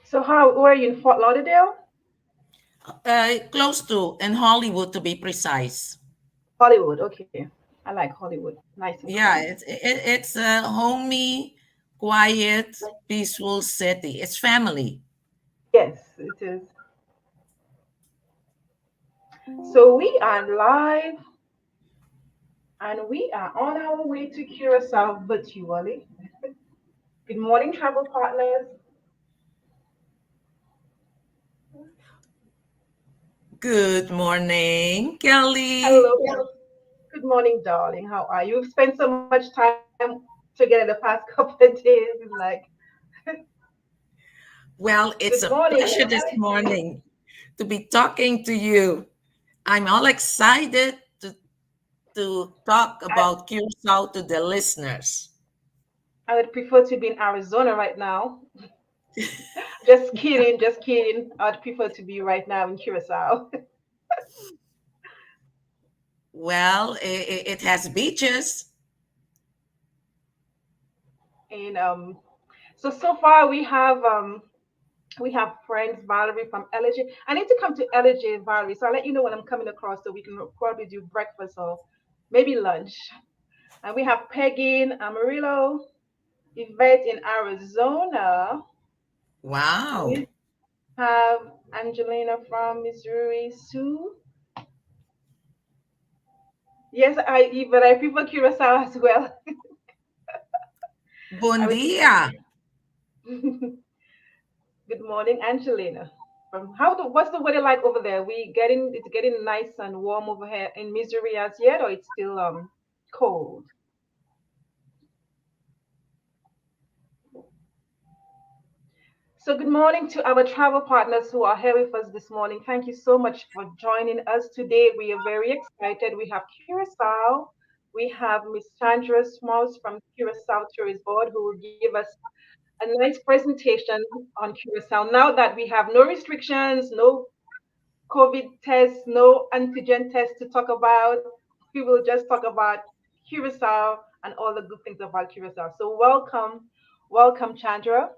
So how were you in Fort Lauderdale? Close to, in Hollywood to be precise. Hollywood. Okay. I like Hollywood. Nice and Yeah, calm. it's a homey, quiet, peaceful city. It's family. Yes, it is. So we are live and we are on our way to Curacao virtually. Good morning, travel partners. Good morning, Kelly. Hello. Good morning, darling. How are you? We've spent so much time together the past couple of days. It's like, Well, good it's a morning. pleasure this morning to be talking to you. I'm all excited to talk I, about Curacao to the listeners. I would prefer to be in Arizona right now. Just kidding, just kidding. I'd prefer to be right now in Curacao. Well, it has beaches. And so far we have friends Valerie from LJ. I need to come to LJ, Valerie. So I'll let you know when I'm coming across so we can probably do breakfast or maybe lunch. And we have Peggy in Amarillo, Yvette in Arizona. Wow. We have Angelina from Missouri, Sue. Yes, but I prefer Curacao as well. I Bon would prefer. dia. Good morning, Angelina. What's the weather like over there? It's getting nice and warm over here in Missouri as yet, or it's still cold? So good morning to our travel partners who are here with us this morning. Thank you so much for joining us today. We are very excited. We have Curacao. We have Miss Chandra Smouse from Curacao Tourist Board who will give us a nice presentation on Curacao. Now that we have no restrictions, no COVID tests, no antigen tests to talk about. We will just talk about Curacao and all the good things about Curacao. So welcome, Chandra.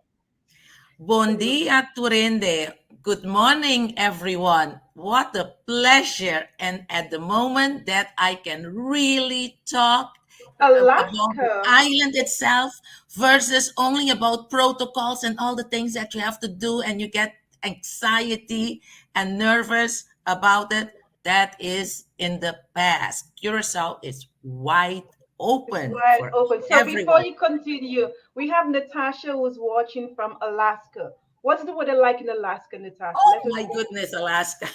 Bon So we'll dia, Turinde. Good morning, everyone. What a pleasure. And at the moment that I can really talk about the Alaska. island itself versus only about protocols and all the things that you have to do, and you get anxiety and nervous about it. That is in the past. Curacao is wide It's open wide for open. So before everyone. you continue, we have Natasha who's watching from Alaska. What's the weather like in Alaska, Natasha? Oh Let us my know. goodness, Alaska.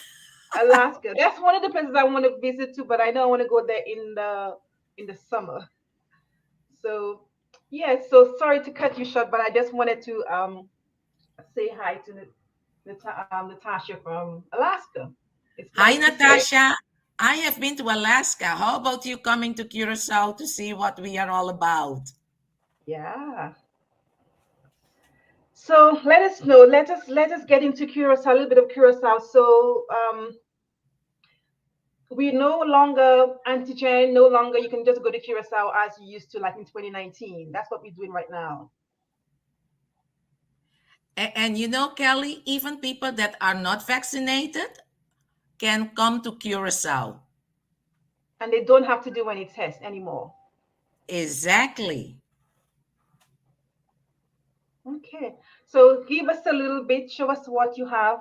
Alaska. That's one of the places I want to visit too, but I know I want to go there in the summer. So yeah, so sorry to cut you short, but I just wanted to say hi to Natasha from Alaska. It's Hi, nice to see you. Natasha. I have been to Alaska. How about you coming to Curacao to see what we are all about? Yeah. So let us know. Let us get into Curacao, a little bit of Curacao. So we no longer antigen, no longer you can just go to Curacao as you used to, like in 2019. That's what we're doing right now, And you know, Kelly, even people that are not vaccinated can come to Curacao. and they don't have to do any tests anymore. Exactly. Okay. So give us a little bit. Show us what you have.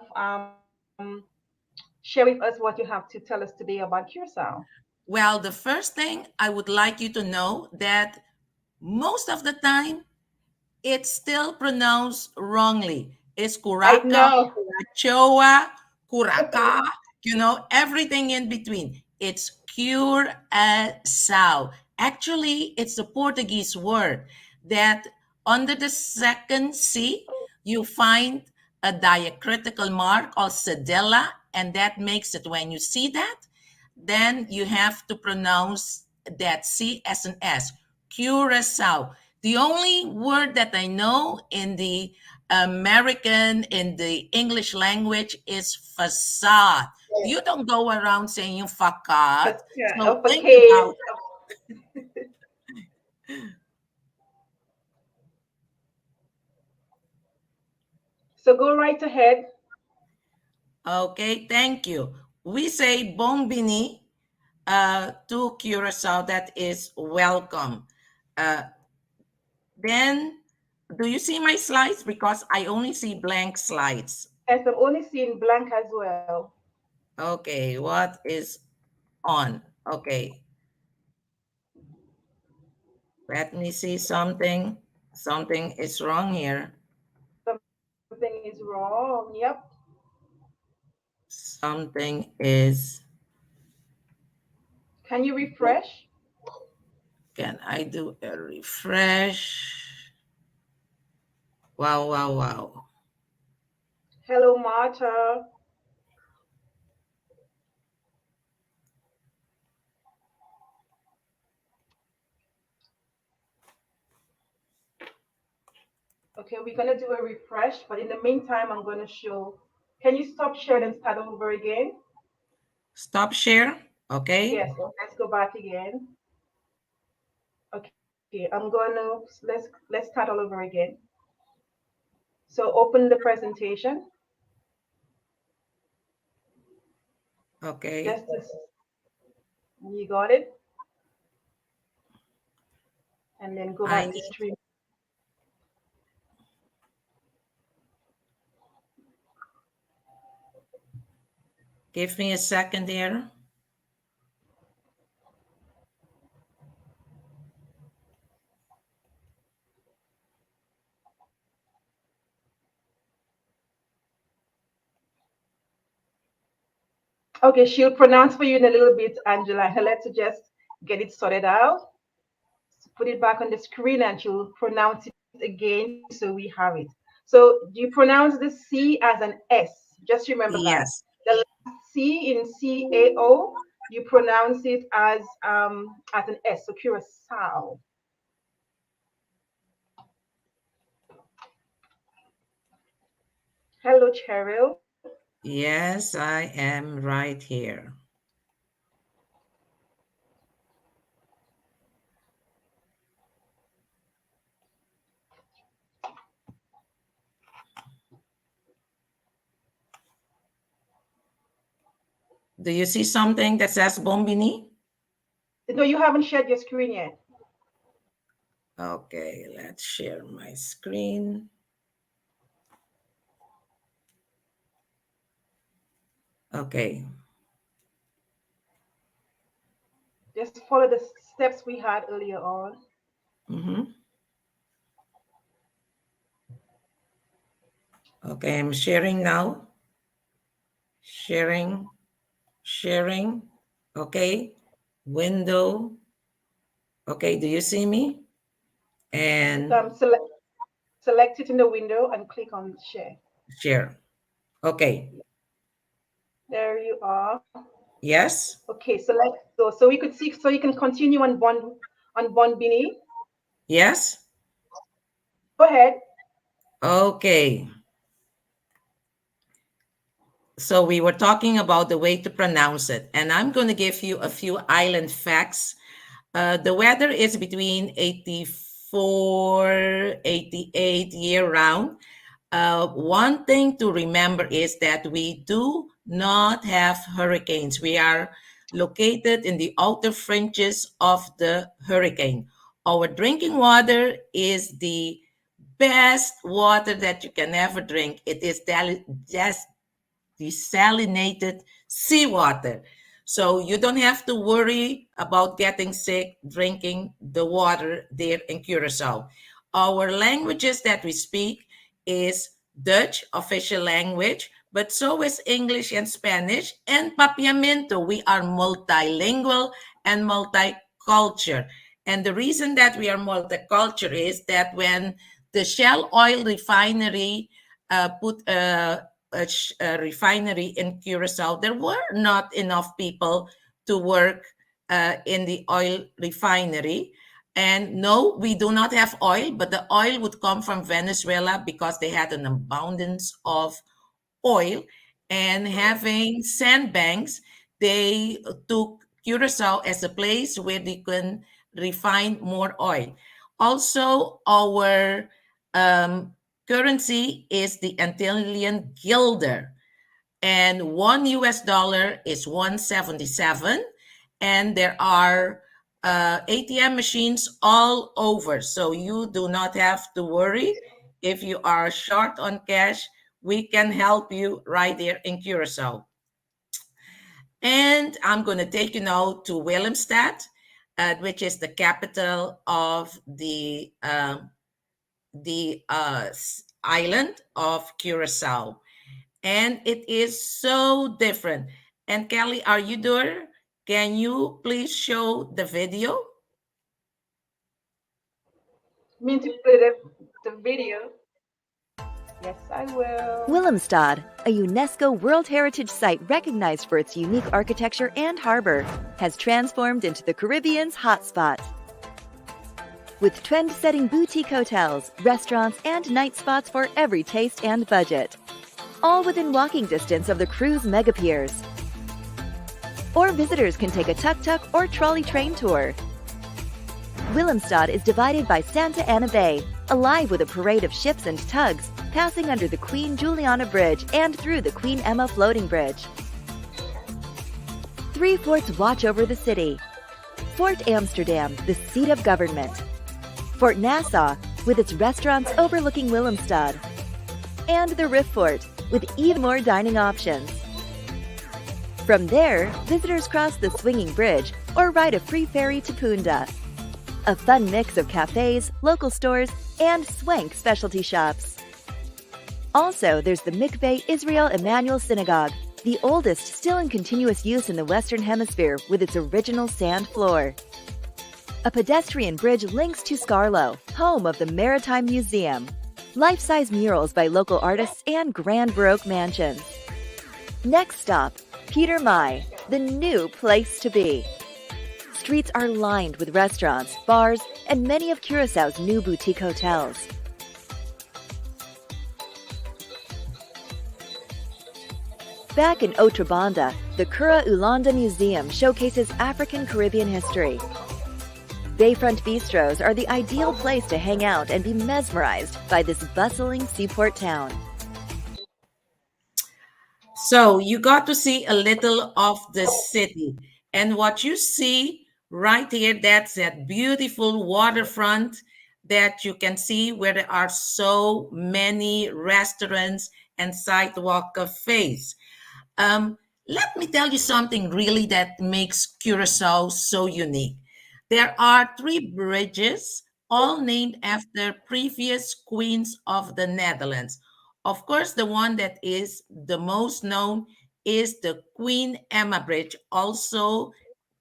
Share with us what you have to tell us today about Curacao. Well, the first thing I would like you to know that most of the time it's still pronounced wrongly. It's I Curacao, know. Curachoa, Curaca, everything in between. It's Curacao. Actually, it's a Portuguese word that under the second C, you find a diacritical mark called cedilla, and that makes it, when you see that, then you have to pronounce that C as an S. Curacao. The only word that I know in the American in the English language is facade. You don't go around saying facade. So think Facade. about. So go right ahead. Okay, thank you. We say bombini to Curacao, that is welcome. Uh, then, do you see my slides? Because I only see blank slides. Yes, I'm only seeing blank as well. Okay, what is on? Okay, let me see something. Something is wrong here. Something is wrong. Yep. Something is. Can you refresh? Can I do a refresh? Wow, wow, wow. Hello, Marta. Okay, we're gonna do a refresh, but in the meantime, I'm gonna show. Can you stop sharing and start over again? Stop share. Okay. Yes, let's go back again. Okay, I'm gonna let's start all over again. So open the presentation. Okay. Just this, you got it, and then go I back to need. stream. Give me a second here. Okay, she'll pronounce for you in a little bit, Angela. Let's just get it sorted out. Put it back on the screen, and she'll pronounce it again so we have it. So you pronounce the C as an S. Just remember that. Yes. The last C in CAO, you pronounce it as an S. So Curacao. Hello, Cheryl. Yes, I am right here. Do you see something that says Bombini? No, you haven't shared your screen yet. Okay, let's share my screen. Okay. Just follow the steps we had earlier on. Mm-hmm. Okay, I'm sharing now. Sharing, sharing. Okay. Window. Okay, do you see me? And Select it in the window and click on share. share. Okay. There you are. Yes. Okay, so we could see, so you can continue on Bonbini. Yes. Go ahead. Okay. So we were talking about the way to pronounce it, and I'm going to give you a few island facts. The weather is between 84, 88 year round. One thing to remember is that we do not have hurricanes. We are located in the outer fringes of the hurricane. Our drinking water is the best water that you can ever drink. It is just desalinated seawater. So you don't have to worry about getting sick drinking the water there in Curacao. Our languages that we speak is Dutch, official language, but so is English and Spanish, and Papiamento. We are multilingual and multicultural. And the reason that we are multicultural is that when the Shell oil refinery put a refinery in Curacao, there were not enough people to work in the oil refinery. And no, we do not have oil, but the oil would come from Venezuela because they had an abundance of oil. And having sandbanks, they took Curacao as a place where they can refine more oil. Also, our um, currency is the Antillean guilder, and one US dollar is 177, and there are ATM machines all over, so you do not have to worry. If you are short on cash, we can help you right there in Curacao. And I'm going to take you now to Willemstad, which is the capital of the island of Curacao, and it is so different. And Kelly, are you there? Can you please show the video? Mean to play the video? Yes, I will. Willemstad, a UNESCO World Heritage Site recognized for its unique architecture and harbor, has transformed into the Caribbean's hotspot. With trend-setting boutique hotels, restaurants, and night spots for every taste and budget, all within walking distance of the cruise mega piers. Or visitors can take a tuk-tuk or trolley train tour. Willemstad is divided by Santa Ana Bay, alive with a parade of ships and tugs passing under the Queen Juliana Bridge and through the Queen Emma Floating Bridge. Three forts watch over the city. Fort Amsterdam, the seat of government. Fort Nassau, with its restaurants overlooking Willemstad. And the Riff Fort, with even more dining options. From there, visitors cross the swinging bridge or ride a free ferry to Punda. A fun mix of cafes, local stores, and swank specialty shops. Also, there's the Mikveh Israel Emmanuel Synagogue, the oldest still in continuous use in the Western Hemisphere with its original sand floor. A pedestrian bridge links to Scarlo, home of the Maritime Museum. Life-size murals by local artists and grand Baroque mansions. Next stop, Peter Mai, the new place to be. Streets are lined with restaurants, bars, and many of Curaçao's new boutique hotels. Back in Otrobanda, the Cura Ulanda Museum showcases African Caribbean history. Bayfront bistros are the ideal place to hang out and be mesmerized by this bustling seaport town. So you got to see a little of the city. And what you see right here, that's that beautiful waterfront that you can see where there are so many restaurants and sidewalk cafes. Um, Let me tell you something really that makes Curacao so unique. There are three bridges, all named after previous queens of the Netherlands. Of course, the one that is the most known is the Queen Emma Bridge, also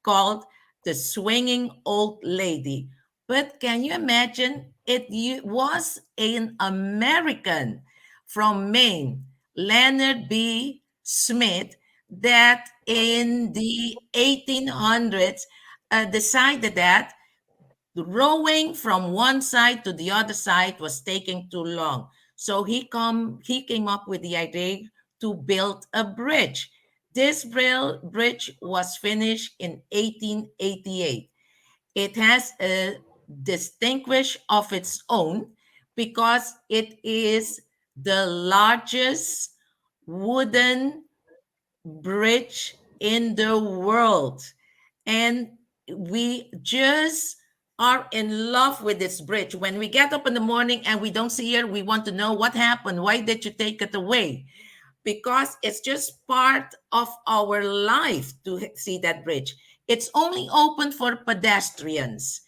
called the Swinging Old Lady. But can you imagine? Was an American from Maine, Leonard B. Smith, that in the 1800s decided that rowing from one side to the other side was taking too long. So he came up with the idea to build a bridge. This bridge was finished in 1888. It has a distinguish of its own because it is the largest wooden bridge in the world. And we just are in love with this bridge. When we get up in the morning and we don't see it, we want to know what happened. Why did you take it away? Because it's just part of our life to see that bridge. It's only open for pedestrians.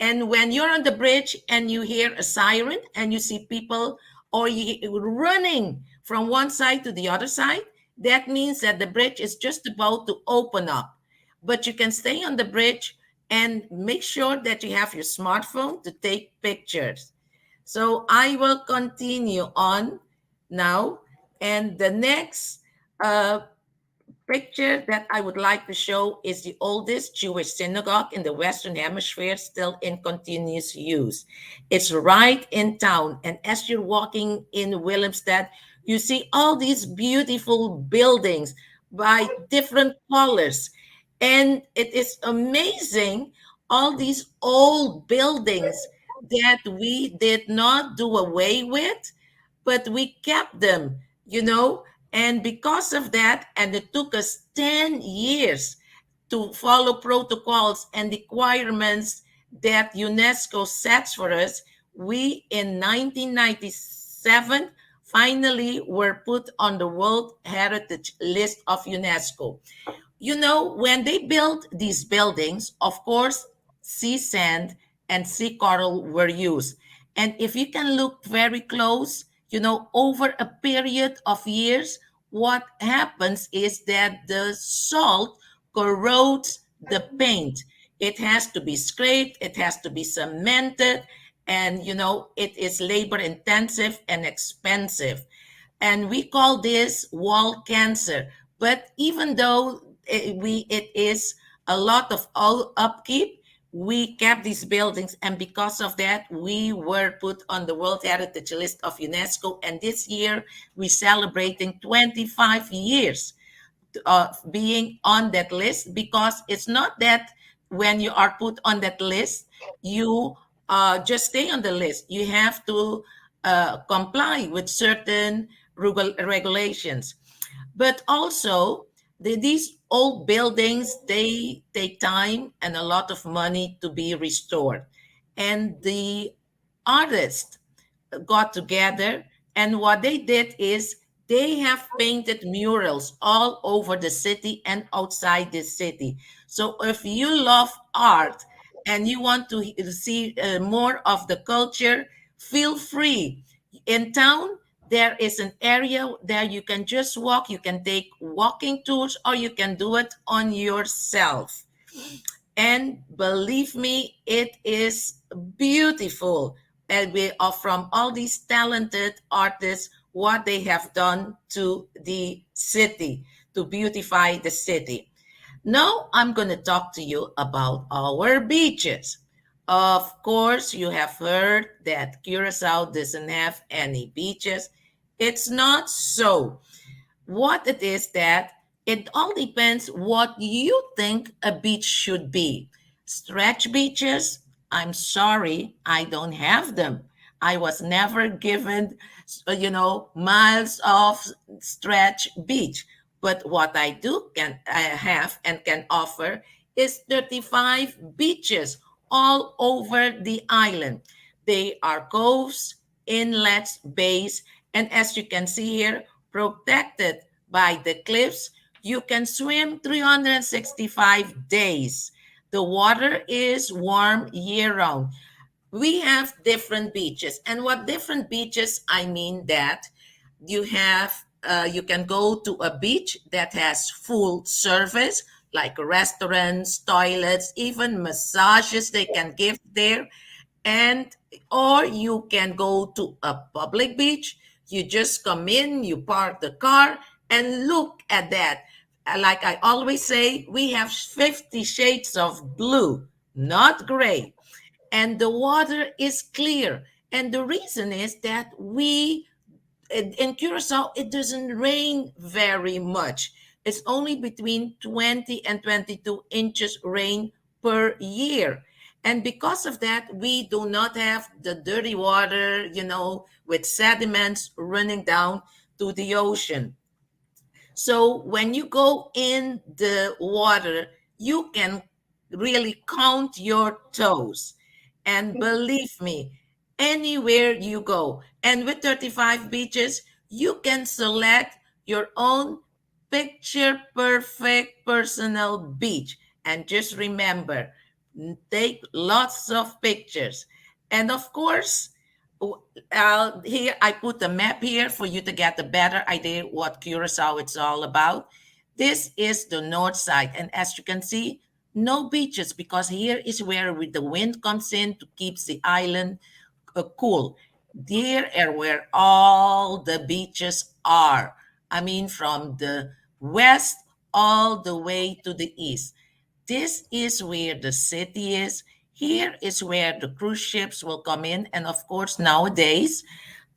And when you're on the bridge and you hear a siren and you see people or you running from one side to the other side, that means that the bridge is just about to open up. But you can stay on the bridge and make sure that you have your smartphone to take pictures. So I will continue on now. And the next uh, picture that I would like to show is the oldest Jewish synagogue in the Western Hemisphere, still in continuous use. It's right in town. And as you're walking in Willemstad, you see all these beautiful buildings by different colors. And it is amazing, all these old buildings that we did not do away with, but we kept them, you know. And because of that, and it took us 10 years to follow protocols and requirements that UNESCO sets for us, we in 1997 finally were put on the World Heritage List of UNESCO. You know, when they built these buildings, of course, sea sand and sea coral were used. And if you can look very close, you know, over a period of years, what happens is that the salt corrodes the paint. It has to be scraped, it has to be cemented, and, you know, it is labor intensive and expensive. And we call this wall cancer. But even though it is a lot of upkeep, we kept these buildings, and because of that, we were put on the World Heritage List of UNESCO. And this year, we're celebrating 25 years being on that list, because it's not that when you are put on that list, you just stay on the list. You have to comply with certain regulations. But also, these old buildings, they take time and a lot of money to be restored. And the artists got together, and what they did is they have painted murals all over the city and outside the city. So if you love art and you want to see more of the culture, feel free. In town, there is an area there you can just walk. You can take walking tours, or you can do it on yourself. And believe me, it is beautiful. And we are from all these talented artists, what they have done to the city, to beautify the city. Now I'm going to talk to you about our beaches. Of course, you have heard that Curacao doesn't have any beaches. It's not so. What it is that it all depends what you think a beach should be. Stretch beaches, I'm sorry, I don't have them. I was never given, miles of stretch beach. But what I have and can offer is 35 beaches all over the island. They are coves, inlets, bays, and as you can see here, protected by the cliffs. You can swim 365 days. The water is warm year round. We have different beaches. And what different beaches, I mean that you can go to a beach that has full service, like restaurants, toilets, even massages they can give there. And or you can go to a public beach. You just come in, you park the car, and look at that. Like I always say, we have 50 shades of blue, not gray, and the water is clear. And the reason is that in Curacao, it doesn't rain very much. It's only between 20 and 22 inches rain per year. And because of that, we do not have the dirty water, with sediments running down to the ocean. So when you go in the water, you can really count your toes. And believe me, anywhere you go, and with 35 beaches, you can select your own picture perfect personal beach. And just remember, take lots of pictures. And of course, here I put a map here for you to get a better idea what Curacao it's all about. This is the north side, and as you can see, no beaches, because here is where the wind comes in to keep the island cool. There are where all the beaches are. I mean, from the west all the way to the east. This is where the city is. Here is where the cruise ships will come in. And of course, nowadays,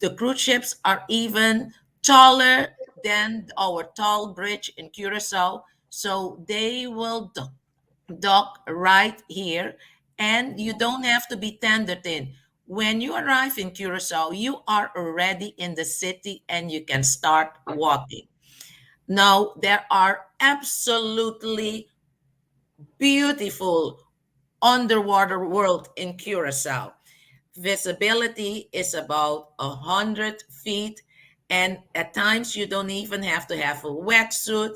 the cruise ships are even taller than our tall bridge in Curacao. So they will dock right here, and you don't have to be tendered in. When you arrive in Curacao, you are already in the city and you can start walking. Now, there are absolutely beautiful underwater world in Curacao. Visibility is about 100 feet, and at times you don't even have to have a wetsuit.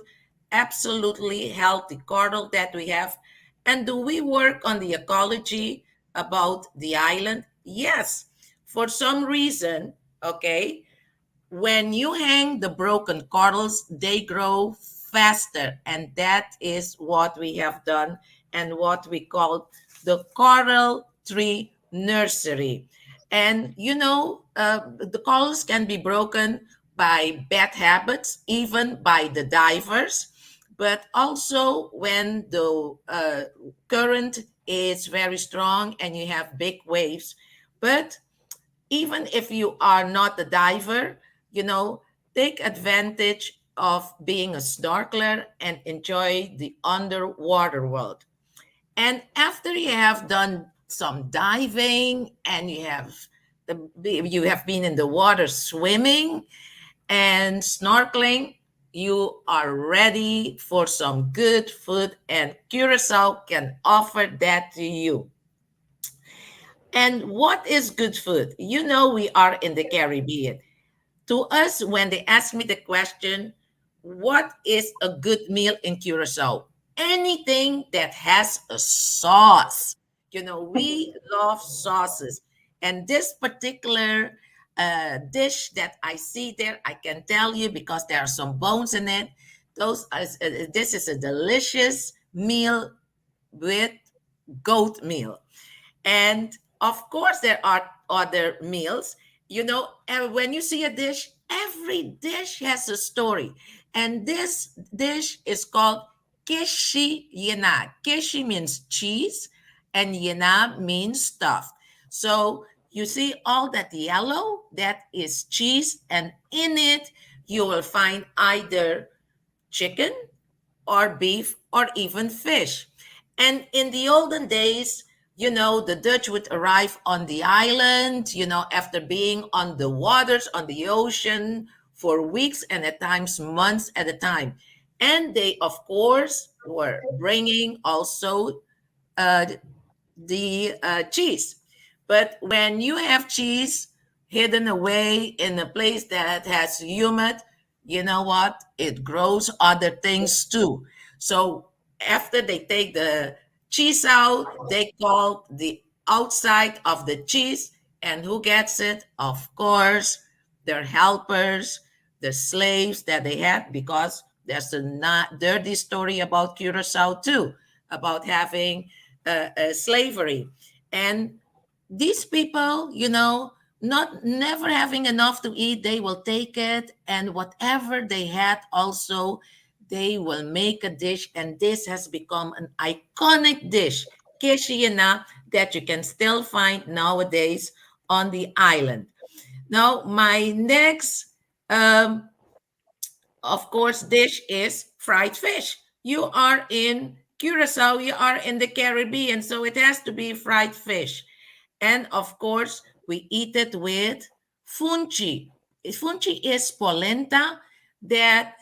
Absolutely healthy coral that we have. And do we work on the ecology about the island? Yes. For some reason, okay, when you hang the broken corals, they grow faster. And that is what we have done and what we call the coral tree nursery. And the corals can be broken by bad habits, even by the divers, but also when the current is very strong and you have big waves. But even if you are not a diver, you know, take advantage of being a snorkeler and enjoy the underwater world. And after you have done some diving and you have been in the water swimming and snorkeling, you are ready for some good food, and Curacao can offer that to you. And what is good food? You know, we are in the Caribbean. To us, when they ask me the question, what is a good meal in Curacao? Anything that has a sauce. You know, we love sauces. And this particular dish that I see there, I can tell you because there are some bones in it. This is a delicious meal with goat meal. And of course, there are other meals. You know, and when you see a dish, every dish has a story. And this dish is called kishi yena. Kishi means cheese, and yena means stuffed. So you see all that yellow, that is cheese, and in it you will find either chicken or beef or even fish. And in the olden days, you know, the Dutch would arrive on the island, you know, after being on the waters, on the ocean for weeks and at times months at a time. And they, of course, were bringing also uh, the cheese. But when you have cheese hidden away in a place that has humid, you know what? It grows other things too. So after they take the cheese out, they call the outside of the cheese. And who gets it? Of course, their helpers, the slaves that they had, because there's a not dirty story about Curacao too, about having slavery. And these people, you know, not never having enough to eat, they will take it, and whatever they had also, they will make a dish, and this has become an iconic dish, kishiyana, that you can still find nowadays on the island. Now, my next um, of course, dish is fried fish. You are in Curacao, you are in the Caribbean, so it has to be fried fish. And of course, we eat it with funchi. Funchi is polenta that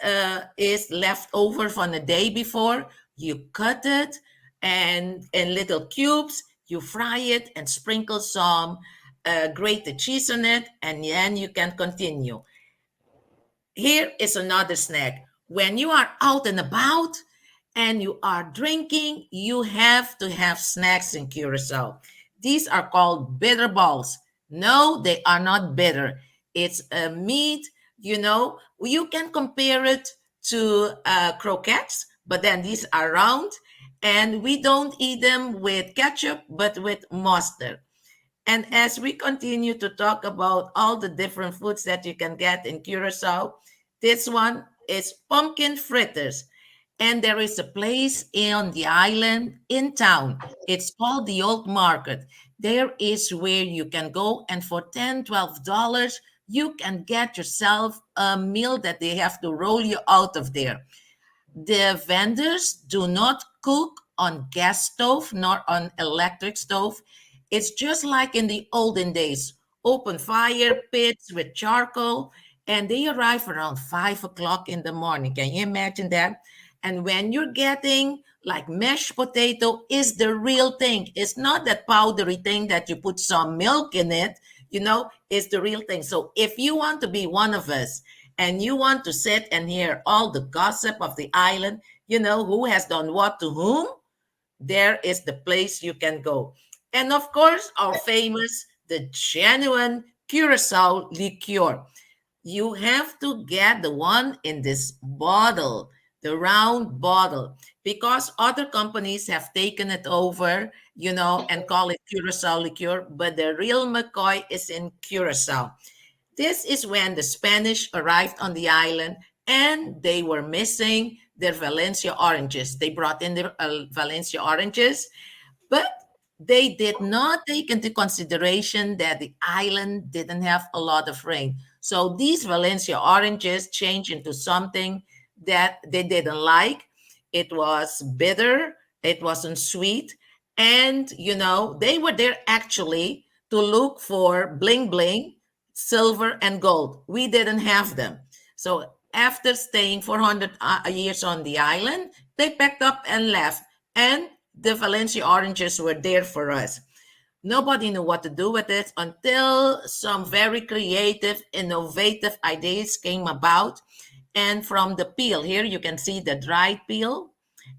is left over from the day before. You cut it and in little cubes, you fry it and sprinkle some grated cheese on it, and then you can continue. Here is another snack. When you are out and about and you are drinking, you have to have snacks in Curacao. These are called bitter balls. No, they are not bitter. It's a meat, you know, you can compare it to croquettes, but then these are round, and we don't eat them with ketchup, but with mustard. And as we continue to talk about all the different foods that you can get in Curacao, this one is pumpkin fritters. And there is a place on the island in town. It's called the Old Market. There is where you can go, and for $10, $12, you can get yourself a meal that they have to roll you out of there. The vendors do not cook on gas stove nor on electric stove. It's just like in the olden days, open fire pits with charcoal, and they arrive around 5 o'clock in the morning. Can you imagine that? And when you're getting like mashed potato is the real thing. It's not that powdery thing that you put some milk in it, it's the real thing. So if you want to be one of us and you want to sit and hear all the gossip of the island, who has done what to whom, there is the place you can go. And of course, our famous, the genuine Curacao liqueur. You have to get the one in this bottle, the round bottle, because other companies have taken it over, and call it Curacao liqueur, but the real McCoy is in Curacao. This is when the Spanish arrived on the island and they were missing their Valencia oranges. They brought in their Valencia oranges, but they did not take into consideration that the island didn't have a lot of rain. So these Valencia oranges changed into something that they didn't like. It was bitter, it wasn't sweet. And, they were there actually to look for bling bling, silver, and gold. We didn't have them. So after staying 400 years on the island, they packed up and left. And the Valencia oranges were there for us. Nobody knew what to do with it until some very creative, innovative ideas came about. And from the peel, here you can see the dried peel,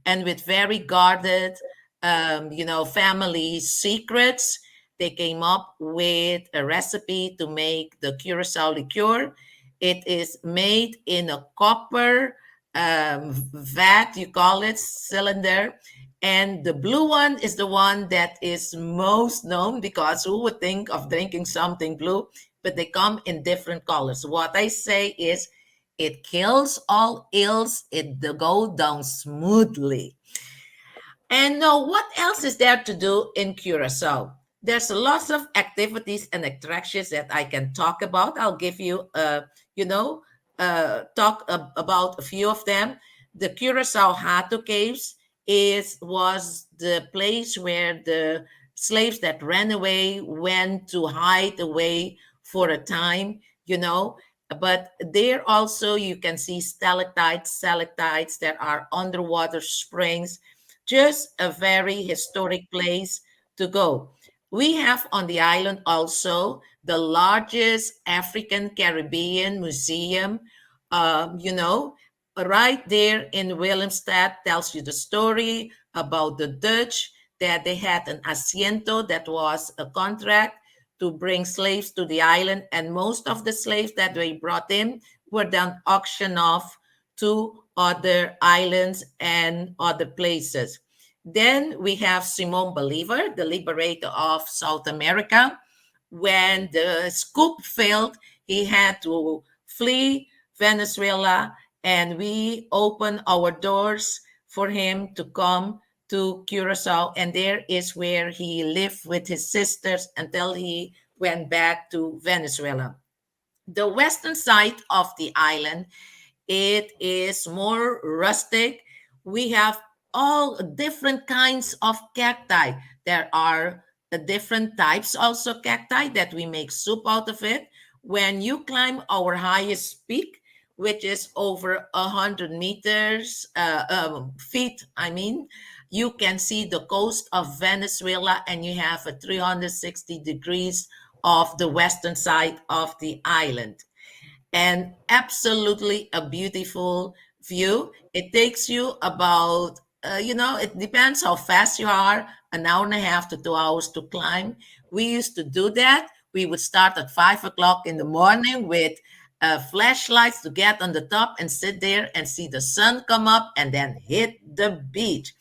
and with very guarded, family secrets, they came up with a recipe to make the Curacao liqueur. It is made in a copper vat, you call it, cylinder. And the blue one is the one that is most known, because who would think of drinking something blue? But they come in different colors. What I say is it kills all ills, it go down smoothly. And now, what else is there to do in Curacao? There's lots of activities and attractions that I can talk about. I'll give you, about a few of them. The Curacao Hato caves was the place where the slaves that ran away went to hide away for a time, But there also you can see stalactites, stalactites that are underwater springs, just a very historic place to go. We have on the island also the largest African Caribbean museum. Right there in Willemstad tells you the story about the Dutch, that they had an asiento that was a contract to bring slaves to the island, and most of the slaves that they brought in were then auctioned off to other islands and other places. Then we have Simon Bolivar, the liberator of South America. When the scoop failed, he had to flee Venezuela, and we opened our doors for him to come to Curacao. And there is where he lived with his sisters until he went back to Venezuela. The western side of the island, it is more rustic. We have all different kinds of cacti. There are the different types also cacti that we make soup out of it. When you climb our highest peak, which is over 100 meters, feet, I mean, you can see the coast of Venezuela, and you have a 360 degrees of the western side of the island, and absolutely a beautiful view. It takes you about, it depends how fast you are, an hour and a half to 2 hours to climb. We used to do that. We would start at 5 o'clock in the morning with flashlights to get on the top and sit there and see the sun come up and then hit the beach.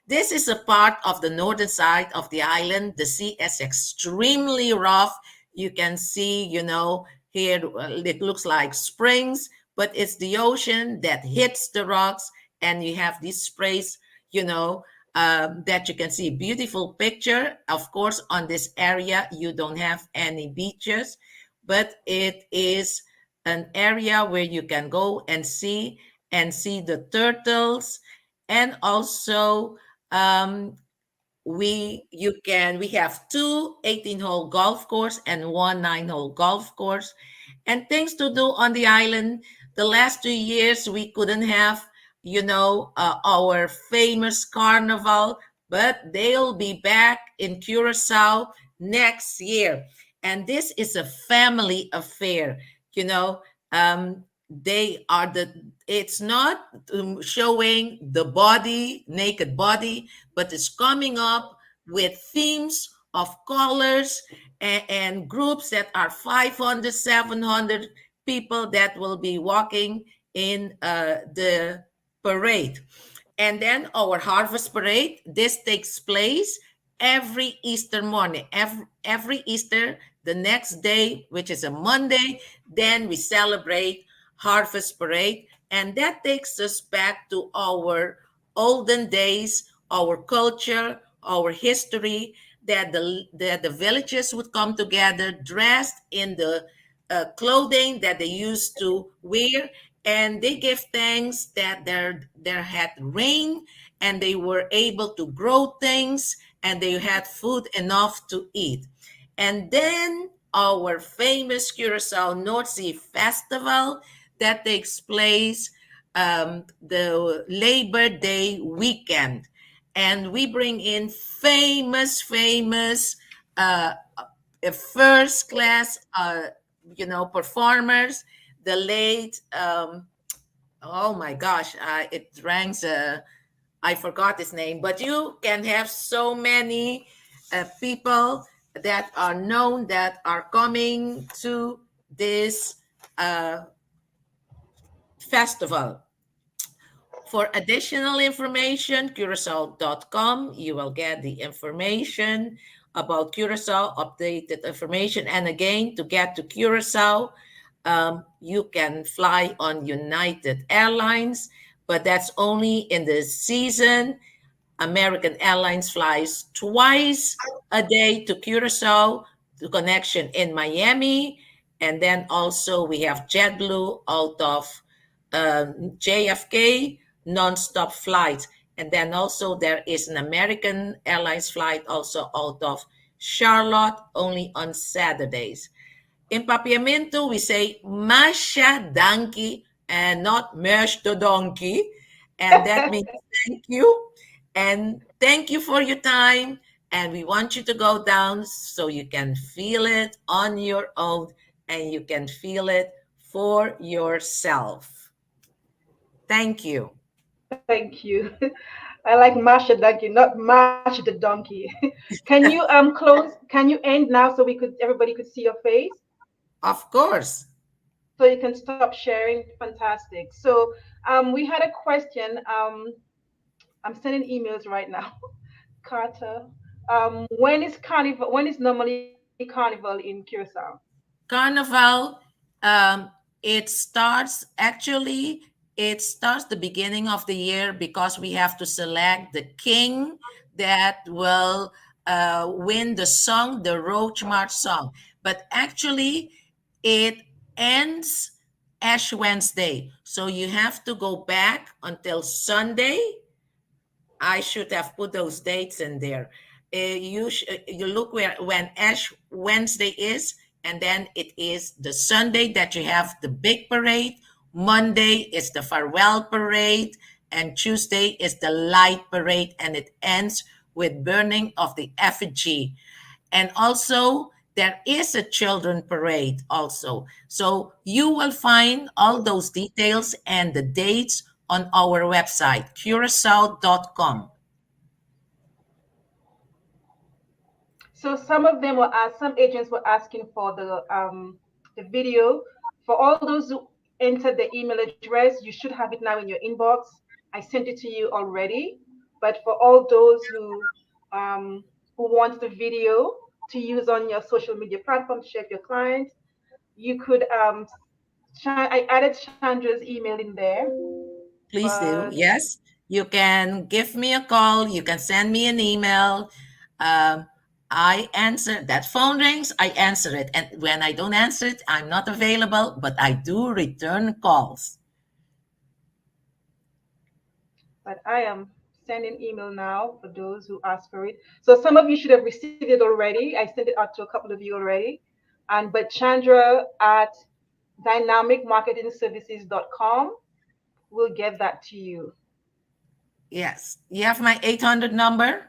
This is a part of the northern side of the island. The sea is extremely rough. You can see, here it looks like springs, but it's the ocean that hits the rocks and you have these sprays, you know, that you can see. Beautiful picture. Of course, on this area, you don't have any beaches, but it is an area where you can go and see the turtles, and also um, we have two 18-hole golf course and one 9-hole golf course, and things to do on the island. The last 2 years we couldn't have, our famous carnival, but they'll be back in Curacao next year. And this is a family affair. you know they are the It's not showing the body, naked body, but it's coming up with themes of colors, and groups that are 500, 700 people that will be walking in the parade. And then our harvest parade, this takes place every Easter morning, every Easter, the next day, which is a Monday. Then we celebrate harvest parade, and that takes us back to our olden days, our culture, our history, that the villages would come together dressed in the clothing that they used to wear, and they give thanks that there had rain, and they were able to grow things, and they had food enough to eat. And then our famous Curacao North Sea Festival that takes place the Labor Day weekend. And we bring in famous uh, first class, performers. The late, oh my gosh, it ranks, I forgot his name, but you can have so many people that are known that are coming to this uh, festival. For additional information, curacao.com, you will get the information about Curacao, updated information. And again, to get to Curacao, you can fly on United Airlines, but that's only in the season. American Airlines flies twice a day to Curacao, to connection in Miami. And then also we have JetBlue out of JFK, nonstop flights. And then also there is an American Airlines flight also out of Charlotte, only on Saturdays. In Papiamento, we say Masha Donkey and not Mesh the Donkey. And that means thank you. And thank you for your time. And we want you to go down so you can feel it on your own, and you can feel it for yourself. Thank you. Thank you. I like mash the donkey, not mash the donkey. Can you close? Can you end now so everybody could see your face, Of course. so you can stop sharing? Fantastic. So we had a question. I'm sending emails right now. Carter, when is carnival? When is normally carnival in Curacao? Carnival, um, it starts the beginning of the year, because we have to select the king that will win the song, the Roach March song. But actually, it ends Ash Wednesday. So you have to go back until Sunday. I should have put those dates in there. You look where when Ash Wednesday is, and then it is the Sunday that you have the big parade. Monday is the farewell parade, and Tuesday is the light parade, and it ends with burning of the effigy. And also there is a children parade also. So you will find all those details and the dates on our website, curacao.com. So some of them were asked, some agents were asking for the video. For all those who entered the email address, you should have it now in your inbox. I sent it to you already. But for all those who want the video to use on your social media platform to share with your clients, you could I added Chandra's email in there. Please do. but Yes. You can give me a call. You can send me an email. Um, I answer. That phone rings, I answer it. And when I don't answer it, I'm not available, but I do return calls. I am sending email now for those who ask for it. So some of you should have received it already. I sent it out to a couple of you already. And but Chandra at dynamicmarketingservices.com will get that to you. Yes. You have my 800 number?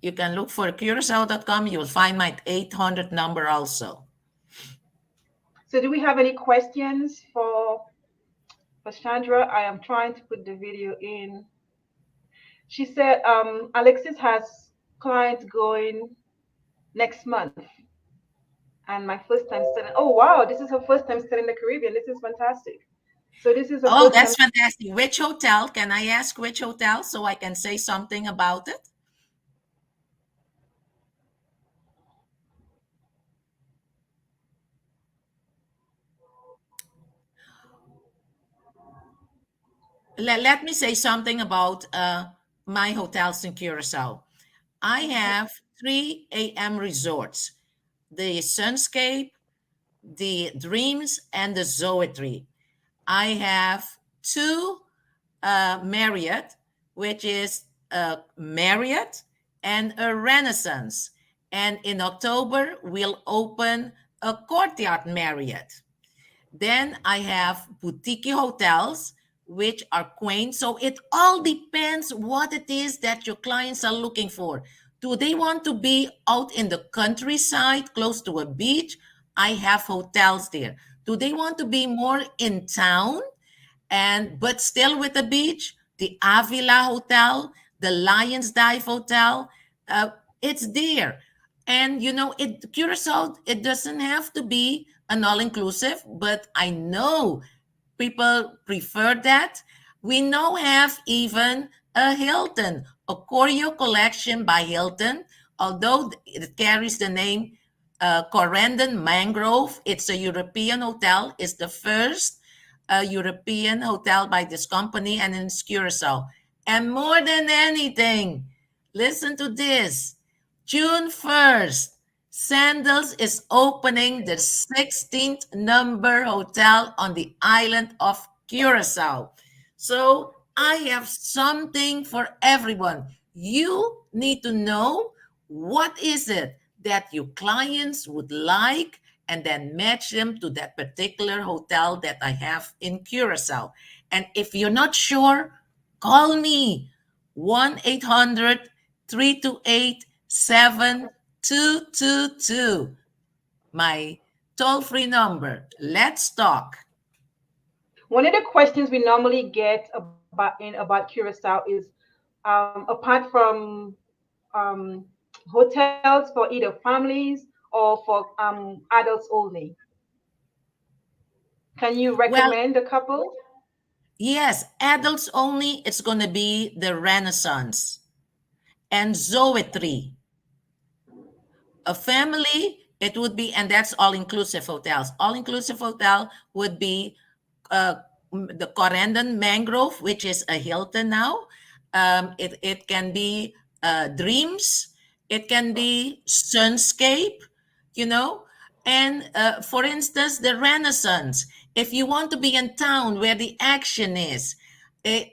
You can look for curacao.com. You'll find my 800 number also. So do we have any questions for Chandra? I am trying to put the video in. She said Alexis has clients going next month. And my first time selling. Oh wow, this is her first time selling the Caribbean. This is fantastic. So this is her Oh, first that's time. fantastic. Which hotel? Can I ask which hotel so I can say something about it? Let me say something about my hotels in Curacao. I have 3 a.m. resorts, the Sunscape, the Dreams, and the Zoetry. I have two Marriott, which is a Marriott and a Renaissance. And in October, we'll open a Courtyard Marriott. Then I have boutique hotels, which are quaint. So it all depends what it is that your clients are looking for. Do they want to be out in the countryside, close to a beach? I have hotels there. Do they want to be more in town? And but still with the beach, the Avila Hotel, the Lions Dive Hotel, uh, it's there. And it Curacao, it doesn't have to be an all-inclusive, but I know people prefer that. We now have even a Hilton, a Choreo collection by Hilton, although it carries the name Corendon Mangrove. It's a European hotel. It's the first European hotel by this company, and in Curacao. And more than anything, listen to this. June 1st, Sandals is opening the 16th number hotel on the island of Curacao. So I have something for everyone. You need to know what is it that your clients would like and then match them to that particular hotel that I have in Curacao. And if you're not sure, call me 1-800-328-7222. My toll-free number. Let's talk. One of the questions we normally get about Curacao is apart from um, hotels for either families or for adults only. Can you Well, recommend a couple? yes, adults only, it's going to be the Renaissance and Zoetry. A family, it would be, and that's all-inclusive hotels. All-inclusive hotel would be uh, the Corendon Mangrove, which is a Hilton now. It can be Dreams. It can be Sunscape, you know. And for instance, the Renaissance. If you want to be in town where the action is, it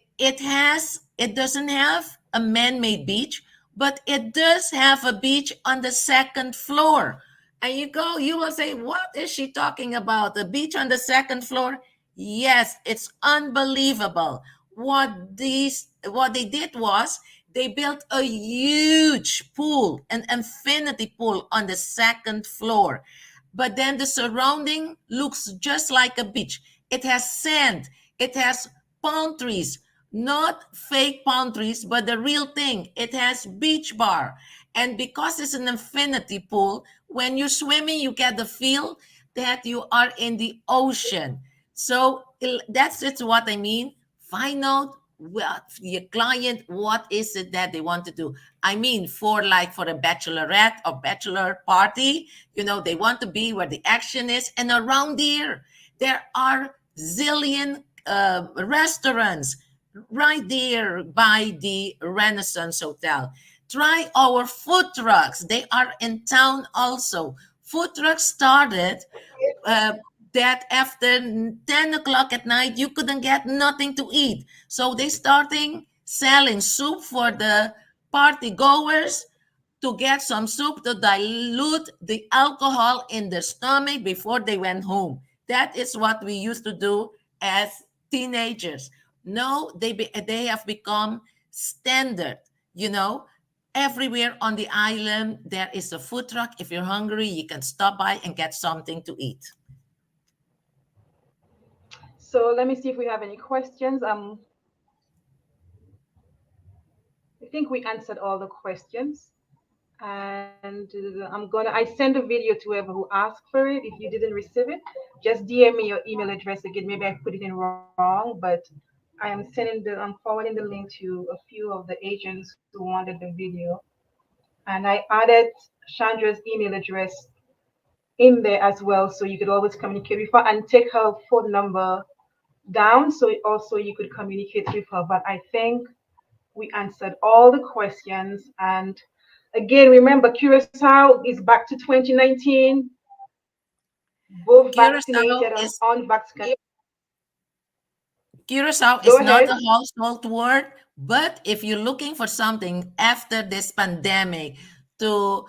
doesn't have a man-made beach, but it does have a beach on the second floor. And you will say, what is she talking about? The beach on the second floor? Yes, it's unbelievable. What they did was they built a huge pool, an infinity pool on the second floor. But then the surrounding looks just like a beach. It has sand, it has palm trees, not fake palm trees, but the real thing. It has beach bar. And because it's an infinity pool, when you're swimming, you get the feel that you are in the ocean. So that's what I mean. Find out well, your client, what is it that they want to do? I mean, for a bachelorette or bachelor party, they want to be where the action is. And around there are zillion restaurants right there by the Renaissance Hotel. Try our food trucks. They are in town also. Food trucks started uh, that after 10 o'clock at night, you couldn't get nothing to eat. So they starting selling soup for the party goers to get some soup to dilute the alcohol in their stomach before they went home. That is what we used to do as teenagers. No, they have become standard, you know. Everywhere on the island, there is a food truck. If you're hungry, you can stop by and get something to eat. So let me see if we have any questions. I think we answered all the questions. And I send a video to whoever who asked for it. If you didn't receive it, just DM me your email address again. Maybe I put it in wrong, but I'm forwarding the link to a few of the agents who wanted the video. And I added Chandra's email address in there as well, so you could always communicate with her and take her phone number down, so also you could communicate with her. But I think we answered all the questions. And again, remember, Curacao is back to 2019, both Curacao vaccinated and is unvaccinated. Curacao Go is not ahead. a household word, but if you're looking for something after this pandemic to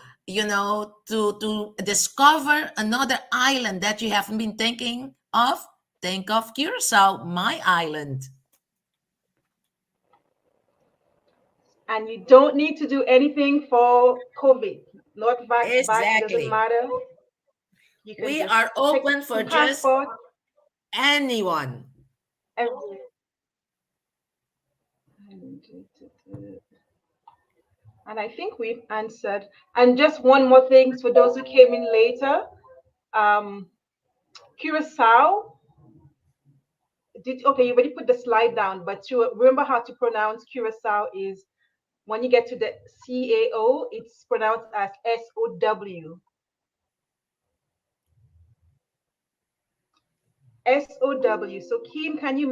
to discover another island that you haven't been thinking of, think of Curacao, my island. And you don't need to do anything for COVID. Not vax, it doesn't Exactly. matter. You can We just are take open your for just passport anyone. and and I think we've answered. And just one more thing for those who came in later. Um, Curacao. Okay, you already put the slide down, but to remember how to pronounce Curacao is when you get to the CAO, it's pronounced as SOW. SOW. So Kim, can you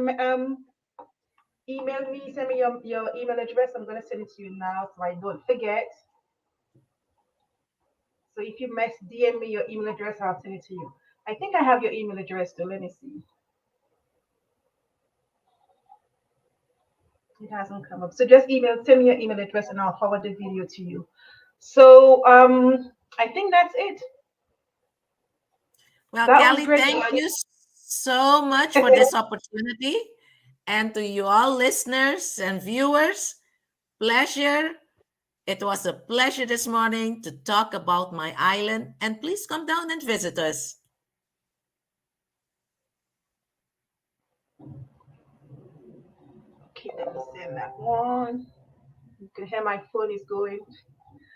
email me, send me your email address? I'm gonna send it to you now so I don't forget. So if you mess DM me your email address, I'll send it to you. I think I have your email address though. Let me see. It hasn't come up. So just send me your email address and I'll forward the video to you. So I think that's it. Well, That was Kelly, great. thank you so much for this opportunity. And to you all listeners and viewers, pleasure. It was a pleasure this morning to talk about my island. And please come down and visit us. Okay, let me send that one. You can hear my phone is going.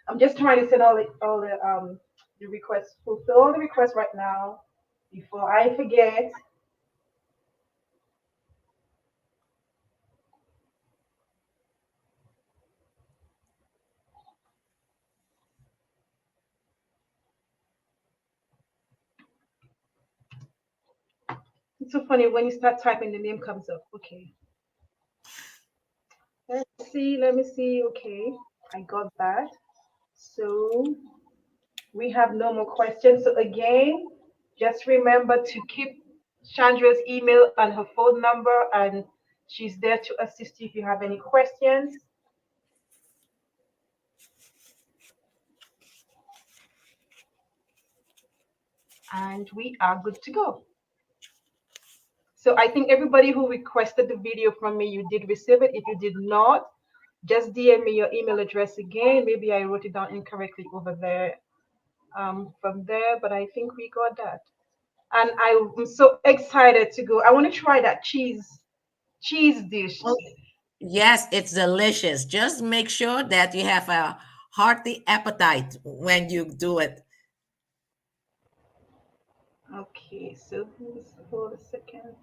I'm just trying to send all the requests, fulfill all the requests right now before I forget. It's so funny when you start typing, the name comes up. Okay. Let me see. Okay, I got that. So we have no more questions. So again, just remember to keep Chandra's email and her phone number, and she's there to assist you if you have any questions. And we are good to go. So I think everybody who requested the video from me, you did receive it. If you did not, just DM me your email address again. Maybe I wrote it down incorrectly over there from there, but I think we got that. And I'm so excited to go. I want to try that cheese dish. Oh, yes, it's delicious. Just make sure that you have a hearty appetite when you do it. Okay, so hold a second.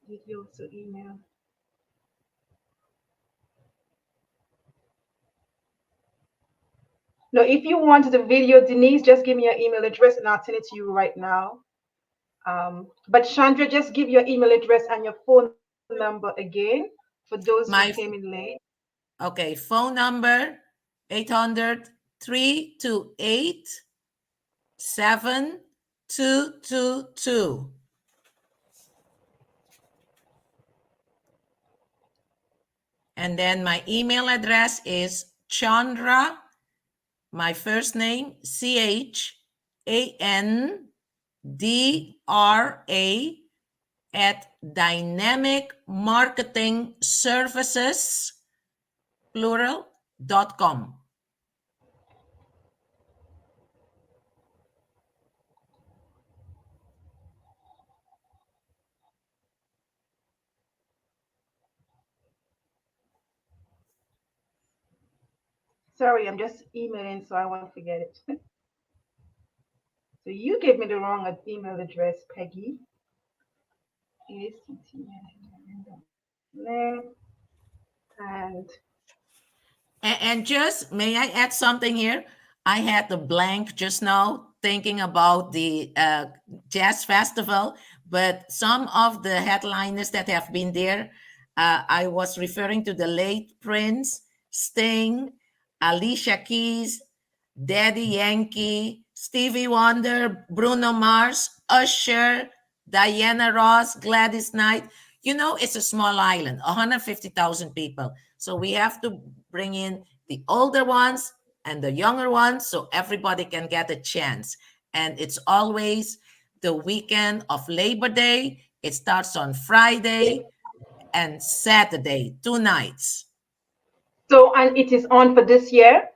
Did you also email? No, if you want the video, Denise, just give me your email address and I'll send it to you right now. But Chandra, just give your email address and your phone number again for those who came in My late. okay, phone number 800 328 7222. And then my email address is Chandra, my first name, Chandra at Dynamic Marketing Services, plural.com. Sorry, I'm just emailing so I won't forget it. So you gave me the wrong email address, Peggy. And And just, may I add something here? I had the blank just now thinking about the jazz festival, but some of the headliners that have been there, I was referring to the late Prince, Sting, Alicia Keys, Daddy Yankee, Stevie Wonder, Bruno Mars, Usher, Diana Ross, Gladys Knight. You know, it's a small island, 150,000 people. So we have to bring in the older ones and the younger ones so everybody can get a chance. And it's always the weekend of Labor Day. It starts on Friday and Saturday, 2 nights. so, and it is on for this year.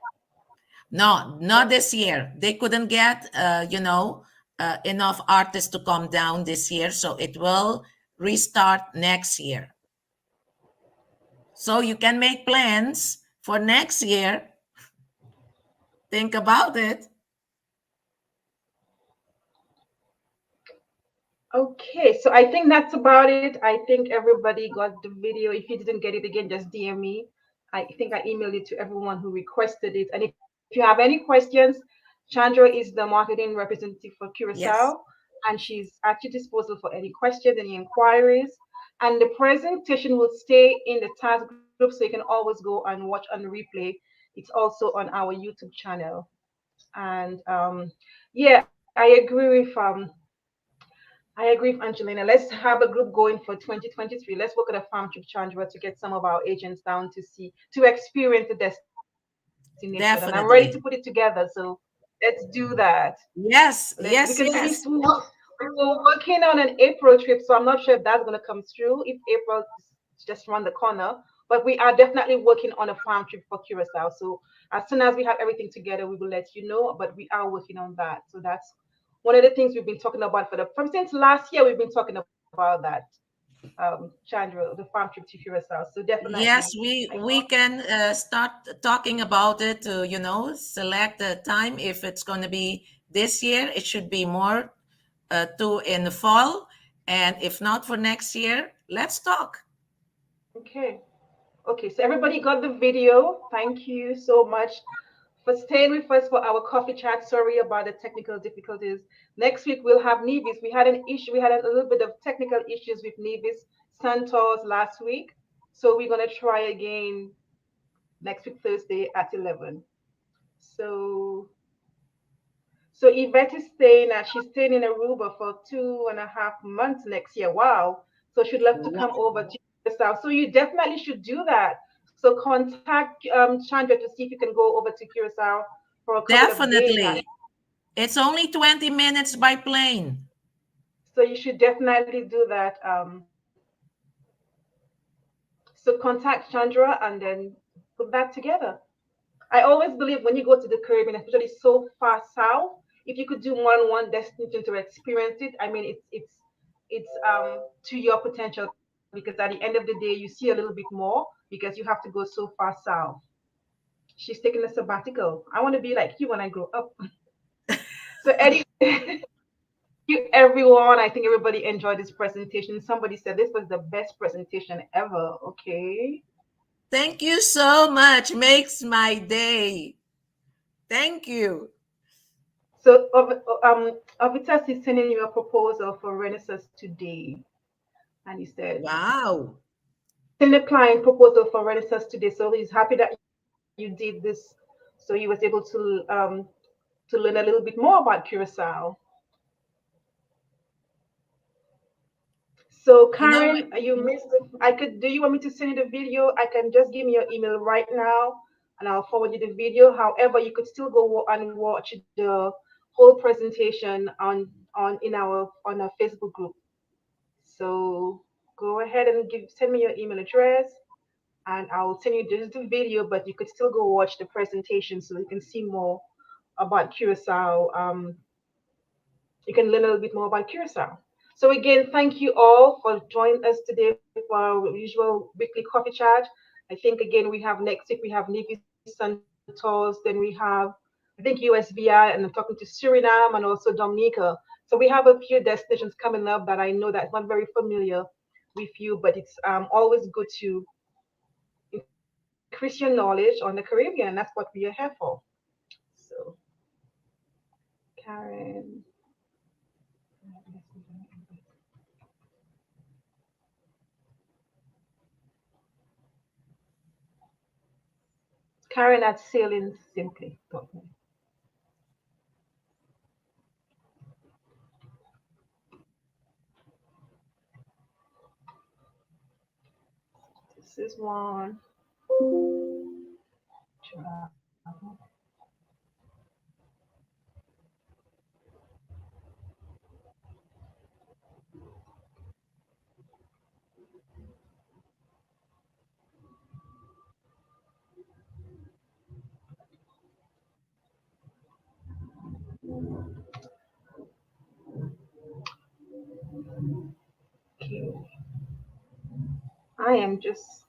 No, not this year. They couldn't get, enough artists to come down this year. So it will restart next year. So you can make plans for next year. Think about it. Okay, so I think that's about it. I think everybody got the video. If you didn't get it again, just DM me. I think I emailed it to everyone who requested it. And if you have any questions, Chandra is the marketing representative for Curacao, Yes, and she's at your disposal for any questions, any inquiries. And the presentation will stay in the task group, so you can always go and watch on the replay. It's also on our YouTube channel. And yeah, I agree with Angelina. Let's have a group going for 2023. Let's work at a farm trip, Chandra, to get some of our agents down to see, to experience the destination. And I'm ready to put it together. definitely. So let's do that. Yes, Because yes, yes. we were working on an April trip, so I'm not sure if that's going to come through. If April is just around the corner, but we are definitely working on a farm trip for Curacao. So as soon as we have everything together, we will let you know. But we are working on that. So that's one of the things we've been talking about from since last year. We've been talking about that, Chandra, the farm trip to Curacao. So definitely, Yes, we can start talking about it to, select the time. If it's going to be this year, it should be more to in the fall. And if not for next year, let's talk. okay. Okay, so everybody got the video. Thank you so much for staying with us for our coffee chat. Sorry about the technical difficulties. Next week we'll have Nevis. We had an issue. We had a little bit of technical issues with Nevis Santos last week, so we're gonna try again next week Thursday at 11. So so Yvette is staying at she's staying in Aruba for 2.5 months next year. Wow. So she'd love to come over to the south. So you definitely should do that. So contact Chandra to see if you can go over to Curacao for a couple of days. Definitely. It's only 20 minutes by plane. So you should definitely do that. So contact Chandra and then put that together. I always believe when you go to the Caribbean, especially so far south, if you could do more than one destination to experience it, I mean, it's to your potential because at the end of the day, you see a little bit more because you have to go so far south. She's taking a sabbatical. I want to be like you when I grow up. So anyway, you, everyone. I think everybody enjoyed this presentation. Somebody said this was the best presentation ever. Okay. Thank you so much. Makes my day. Thank you. So, Avitas is sending you a proposal for Renaissance today. And he said, Wow. send a client proposal for Renaissance today. So he's happy that you did this. So he was able to learn a little bit more about Curacao. So You know Karen, what? you missed it. I could. Do you want me to send you the video? I can just give me your email right now, and I'll forward you the video. However, you could still go and watch the whole presentation on in our Facebook group. So go ahead and send me your email address, and I'll send you just the video. But you could still go watch the presentation so you can see more about Curacao. You can learn a little bit more about Curacao. So again, thank you all for joining us today for our usual weekly coffee chat. I think again we have next week we have Navy Santos, then we have I think USVI, and I'm talking to Suriname and also Dominica. So we have a few destinations coming up that I know that's not very familiar with you, but it's always good to increase your knowledge on the Caribbean. That's what we are here for. So Karen. Karen at sailing simply. This is one. Okay. I am just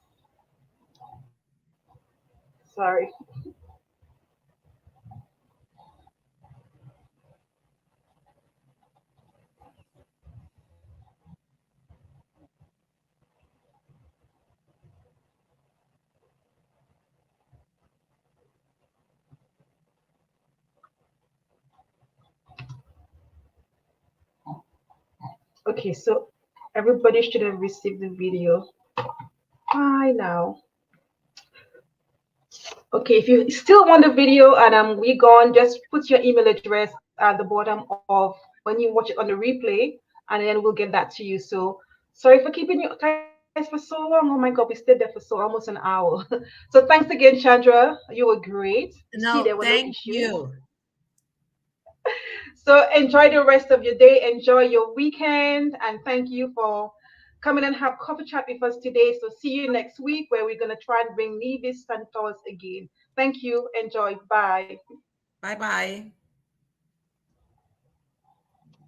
sorry. Okay, so everybody should have received the video by now. Okay, if you still want the video and we gone, just put your email address at the bottom of when you watch it on the replay, and then we'll get that to you. So sorry for keeping you guys for so long. Oh my God, we stayed there for so almost an hour. So thanks again, Chandra. You were great. You see, there were No, no thank issues. you. So enjoy the rest of your day, enjoy your weekend, and thank you for coming and have coffee chat with us today. So see you next week where we're gonna try and bring Nevis Santos again. Thank you. Enjoy. Bye. Bye bye.